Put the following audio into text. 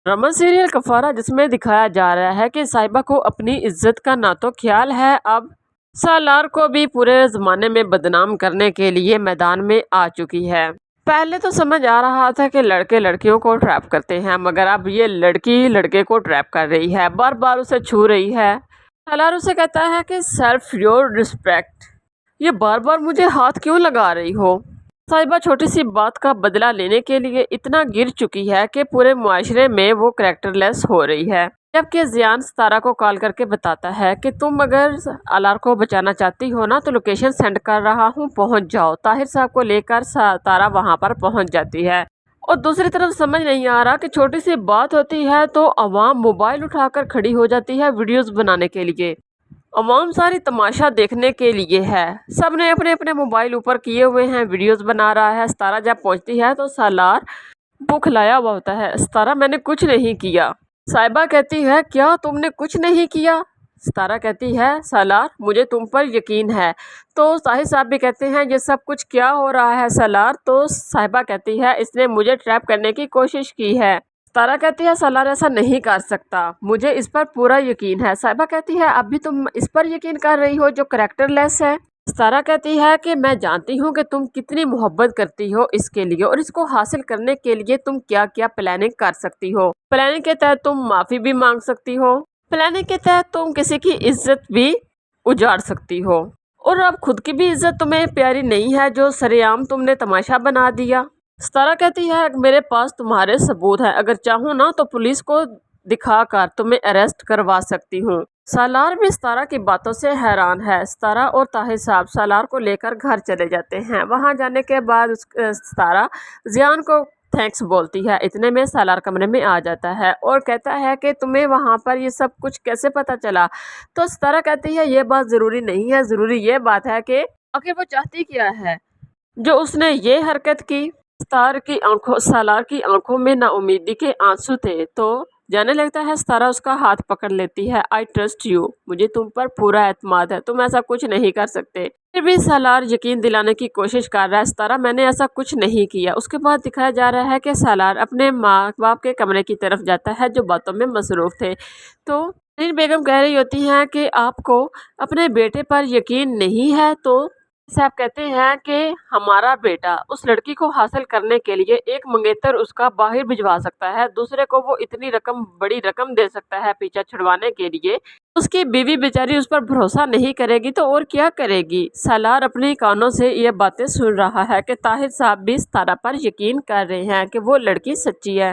Drama serial कफारा, जिसमें दिखाया जा रहा है कि साहिबा को अपनी इज्जत का ना तो ख्याल है, अब सालार को भी पूरे जमाने में बदनाम करने के लिए मैदान में आ चुकी है। पहले तो समझ आ रहा था कि लड़के लड़कियों को ट्रैप करते हैं, मगर अब ये लड़की लड़के को ट्रैप कर रही है, बार बार उसे छू रही है। सालार उसे कहता है कि सेल्फ योर रिस्पेक्ट, ये बार बार मुझे हाथ क्यों लगा रही हो। साहिबा छोटी सी बात का बदला लेने के लिए इतना गिर चुकी है कि पूरे मुआशरे में वो कैरेक्टरलेस हो रही है। जबकि जियान सितारा को कॉल करके बताता है कि तुम अगर अलार को बचाना चाहती हो ना, तो लोकेशन सेंड कर रहा हूँ, पहुँच जाओ। ताहिर साहब को लेकर सितारा वहाँ पर पहुँच जाती है। और दूसरी तरफ समझ नहीं आ रहा कि छोटी सी बात होती है तो अवाम मोबाइल उठाकर खड़ी हो जाती है वीडियोस बनाने के लिए। अवाम सारी तमाशा देखने के लिए है, सब ने अपने अपने मोबाइल ऊपर किए हुए हैं, वीडियोस बना रहा है। सितारा जब पहुंचती है तो सालार भूख लाया हुआ होता है। सितारा, मैंने कुछ नहीं किया। साहिबा कहती है, क्या तुमने कुछ नहीं किया? सितारा कहती है, सालार मुझे तुम पर यकीन है। तो साहिब साहब भी कहते हैं, ये सब कुछ क्या हो रहा है सालार? तो साहिबा कहती है, इसने मुझे ट्रैप करने की कोशिश की है। तारा कहती है, सालार ऐसा नहीं कर सकता, मुझे इस पर पूरा यकीन है। साहिबा कहती है, अब भी तुम इस पर यकीन कर रही हो जो कैरेक्टरलेस है? तारा कहती है कि मैं जानती हूँ कि तुम कितनी मोहब्बत करती हो इसके लिए, और इसको हासिल करने के लिए तुम क्या क्या प्लानिंग कर सकती हो। प्लानिंग के तहत तुम माफ़ी भी मांग सकती हो, प्लानिंग के तहत तुम किसी की इज्जत भी उजाड़ सकती हो, और अब खुद की भी इज्जत तुम्हें प्यारी नहीं है जो सरेआम तुमने तमाशा बना दिया। सितारा कहती है, मेरे पास तुम्हारे सबूत हैं, अगर चाहूँ ना तो पुलिस को दिखाकर तुम्हें अरेस्ट करवा सकती हूँ। सालार भी सितारा की बातों से हैरान है। सितारा और ताहिर साहब सालार को लेकर घर चले जाते हैं। वहाँ जाने के बाद सितारा जियान को थैंक्स बोलती है। इतने में सालार कमरे में आ जाता है और कहता है कि तुम्हें वहाँ पर ये सब कुछ कैसे पता चला? तो सितारा कहती है, ये बात ज़रूरी नहीं है, ज़रूरी ये बात है कि आखिर वो चाहती क्या है जो उसने ये हरकत की। सालार की आंखों में नाउमीदी के आंसू थे, तो जाने लगता है। सितारा उसका हाथ पकड़ लेती है। आई ट्रस्ट यू, मुझे तुम पर पूरा एतमाद है, तुम ऐसा कुछ नहीं कर सकते। फिर भी सालार यकीन दिलाने की कोशिश कर रहा है, सितारा मैंने ऐसा कुछ नहीं किया। उसके बाद दिखाया जा रहा है कि सालार अपने माँ बाप के कमरे की तरफ जाता है जो बातों में मसरूफ़ थे। तो बेगम कह रही होती हैं कि आपको अपने बेटे पर यकीन नहीं है। तो साहब कहते हैं कि हमारा बेटा उस लड़की को हासिल करने के लिए एक मंगेतर उसका बाहर भिजवा सकता है, दूसरे को वो इतनी रकम, बड़ी रकम दे सकता है पीछा छुड़वाने के लिए। उसकी बीवी बेचारी उस पर भरोसा नहीं करेगी तो और क्या करेगी। सालार अपने कानों से ये बातें सुन रहा है कि ताहिर साहब भी सितारा पर यकीन कर रहे हैं कि वो लड़की सच्ची है।